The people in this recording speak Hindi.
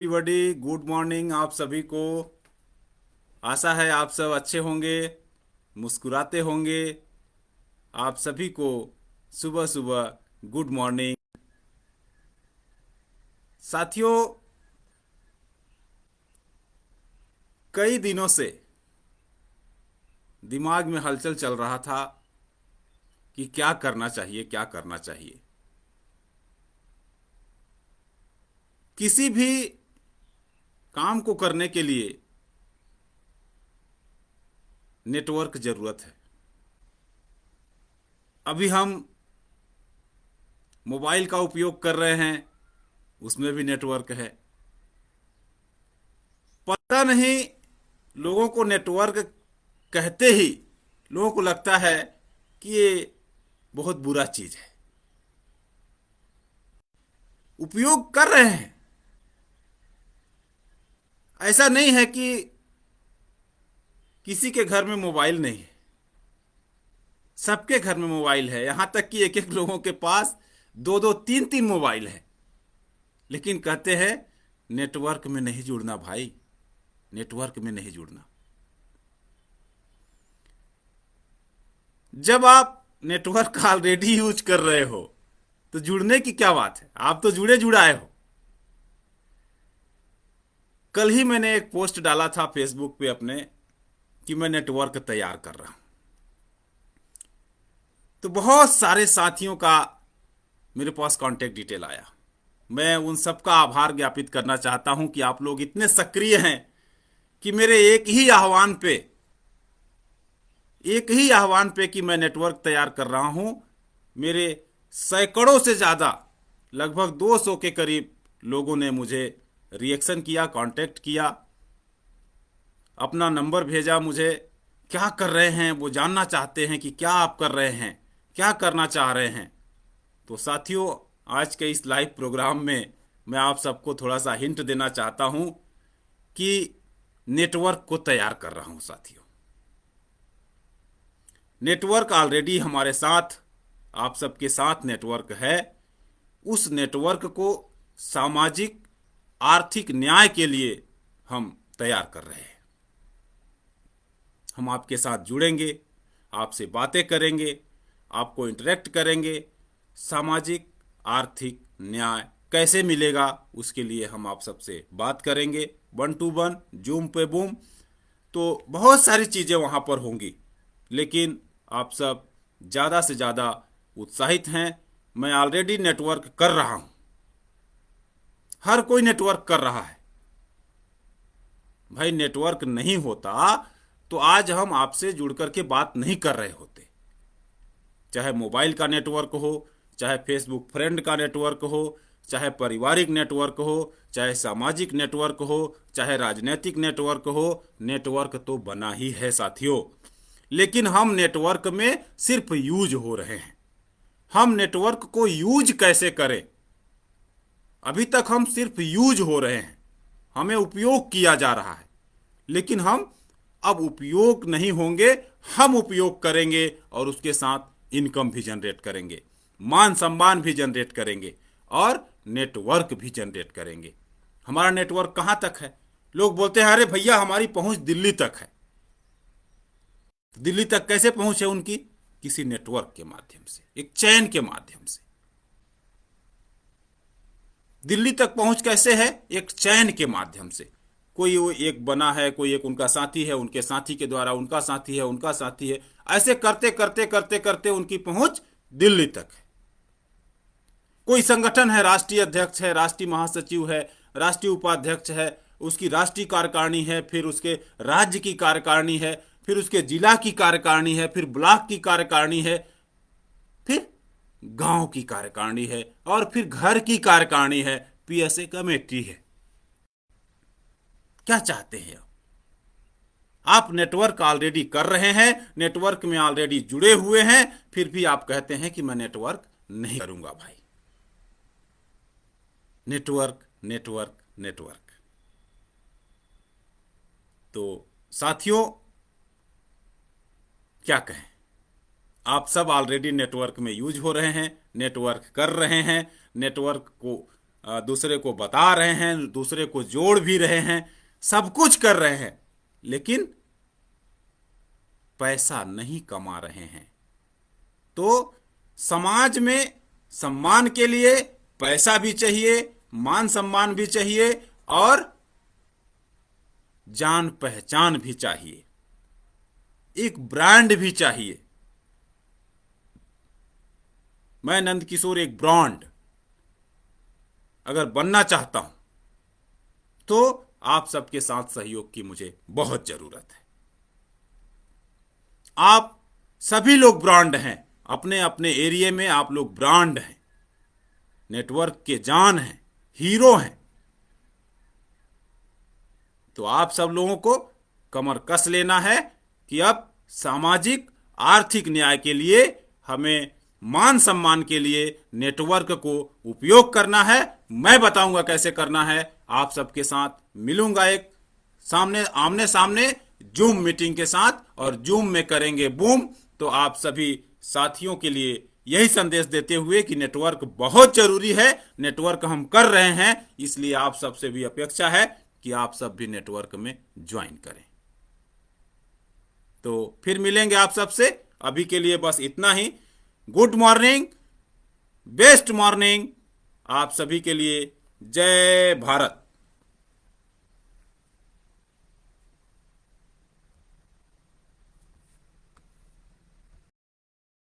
एवरीबॉडी गुड मॉर्निंग आप सभी को। आशा है आप सब अच्छे होंगे, मुस्कुराते होंगे। आप सभी को सुबह सुबह गुड मॉर्निंग। साथियों, कई दिनों से दिमाग में हलचल चल रहा था कि क्या करना चाहिए, क्या करना चाहिए। किसी भी काम को करने के लिए नेटवर्क जरूरत है। अभी हम मोबाइल का उपयोग कर रहे हैं, उसमें भी नेटवर्क है। पता नहीं, लोगों को नेटवर्क कहते ही लोगों को लगता है कि ये बहुत बुरा चीज है। उपयोग कर रहे हैं। ऐसा नहीं है कि किसी के घर में मोबाइल नहीं है। सबके घर में मोबाइल है, यहां तक कि एक एक लोगों के पास दो दो तीन तीन मोबाइल है। लेकिन कहते हैं नेटवर्क में नहीं जुड़ना भाई, नेटवर्क में नहीं जुड़ना। जब आप नेटवर्क ऑलरेडी यूज कर रहे हो तो जुड़ने की क्या बात है, आप तो जुड़े जुड़ाए हो। कल ही मैंने एक पोस्ट डाला था फेसबुक पे अपने कि मैं नेटवर्क तैयार कर रहा हूं। तो बहुत सारे साथियों का मेरे पास कांटेक्ट डिटेल आया। मैं उन सबका आभार ज्ञापित करना चाहता हूं कि आप लोग इतने सक्रिय हैं कि मेरे एक ही आह्वान पे कि मैं नेटवर्क तैयार कर रहा हूं, मेरे सैकड़ों से ज़्यादा, लगभग 200 के करीब लोगों ने मुझे रिएक्शन किया, कांटेक्ट किया, अपना नंबर भेजा मुझे। क्या कर रहे हैं वो जानना चाहते हैं कि क्या आप कर रहे हैं, क्या करना चाह रहे हैं। तो साथियों, आज के इस लाइव प्रोग्राम में मैं आप सबको थोड़ा सा हिंट देना चाहता हूं कि नेटवर्क को तैयार कर रहा हूं। साथियों, नेटवर्क ऑलरेडी हमारे साथ, आप सबके साथ नेटवर्क है। उस नेटवर्क को सामाजिक आर्थिक न्याय के लिए हम तैयार कर रहे हैं। हम आपके साथ जुड़ेंगे, आपसे बातें करेंगे, आपको इंटरेक्ट करेंगे। सामाजिक आर्थिक न्याय कैसे मिलेगा उसके लिए हम आप सबसे बात करेंगे, 1 to 1, जूम पे बूम। तो बहुत सारी चीज़ें वहाँ पर होंगी, लेकिन आप सब ज़्यादा से ज़्यादा उत्साहित हैं। मैं ऑलरेडी नेटवर्क कर रहा हूँ, हर कोई नेटवर्क कर रहा है। भाई, नेटवर्क नहीं होता तो आज हम आपसे जुड़ करके बात नहीं कर रहे होते। चाहे मोबाइल का नेटवर्क हो, चाहे फेसबुक फ्रेंड का नेटवर्क हो, चाहे पारिवारिक नेटवर्क हो, चाहे सामाजिक नेटवर्क हो, चाहे राजनीतिक नेटवर्क हो, नेटवर्क तो बना ही है साथियों। लेकिन हम नेटवर्क में सिर्फ यूज हो रहे हैं। हम नेटवर्क को यूज कैसे करें, अभी तक हम सिर्फ यूज हो रहे हैं, हमें उपयोग किया जा रहा है। लेकिन हम अब उपयोग नहीं होंगे, हम उपयोग करेंगे और उसके साथ इनकम भी जनरेट करेंगे, मान सम्मान भी जनरेट करेंगे और नेटवर्क भी जनरेट करेंगे। हमारा नेटवर्क कहां तक है? लोग बोलते हैं अरे भैया हमारी पहुंच दिल्ली तक है। दिल्ली तक कैसे पहुंच है उनकी? किसी नेटवर्क के माध्यम से, एक चैन के माध्यम से। दिल्ली तक पहुंच कैसे है? एक चैन के माध्यम से। कोई वो एक बना है, कोई एक उनका साथी है, उनके साथी के द्वारा उनका साथी है, उनका साथी है, ऐसे करते करते करते करते उनकी पहुंच दिल्ली तक है। कोई संगठन है, राष्ट्रीय अध्यक्ष है, राष्ट्रीय महासचिव है, राष्ट्रीय उपाध्यक्ष है, उसकी राष्ट्रीय कार्यकारिणी है, फिर उसके राज्य की कार्यकारिणी है, फिर उसके जिला की कार्यकारिणी है, फिर ब्लॉक की कार्यकारिणी है, फिर गांव की कार्यकारिणी है और फिर घर की कार्यकारिणी है, पीएसए कमेटी है। क्या चाहते हैं आप? नेटवर्क ऑलरेडी कर रहे हैं, नेटवर्क में ऑलरेडी जुड़े हुए हैं, फिर भी आप कहते हैं कि मैं नेटवर्क नहीं करूंगा। भाई, नेटवर्क नेटवर्क नेटवर्क। तो साथियों, क्या कहें, आप सब ऑलरेडी नेटवर्क में यूज हो रहे हैं, नेटवर्क कर रहे हैं, नेटवर्क को दूसरे को बता रहे हैं, दूसरे को जोड़ भी रहे हैं, सब कुछ कर रहे हैं, लेकिन पैसा नहीं कमा रहे हैं। तो समाज में सम्मान के लिए पैसा भी चाहिए, मान सम्मान भी चाहिए और जान पहचान भी चाहिए, एक ब्रांड भी चाहिए। मैं नंद किशोर एक ब्रांड अगर बनना चाहता हूं तो आप सबके साथ सहयोग की मुझे बहुत जरूरत है। आप सभी लोग ब्रांड हैं, अपने अपने एरिया में आप लोग ब्रांड हैं, नेटवर्क के जान हैं, हीरो हैं। तो आप सब लोगों को कमर कस लेना है कि अब सामाजिक आर्थिक न्याय के लिए, हमें मान सम्मान के लिए नेटवर्क को उपयोग करना है। मैं बताऊंगा कैसे करना है, आप सबके साथ मिलूंगा एक सामने आमने सामने जूम मीटिंग के साथ, और जूम में करेंगे बूम। तो आप सभी साथियों के लिए यही संदेश देते हुए कि नेटवर्क बहुत जरूरी है, नेटवर्क हम कर रहे हैं, इसलिए आप सबसे भी अपेक्षा है कि आप सब भी नेटवर्क में ज्वाइन करें। तो फिर मिलेंगे आप सबसे, अभी के लिए बस इतना ही। गुड मॉर्निंग, बेस्ट मॉर्निंग आप सभी के लिए। जय भारत।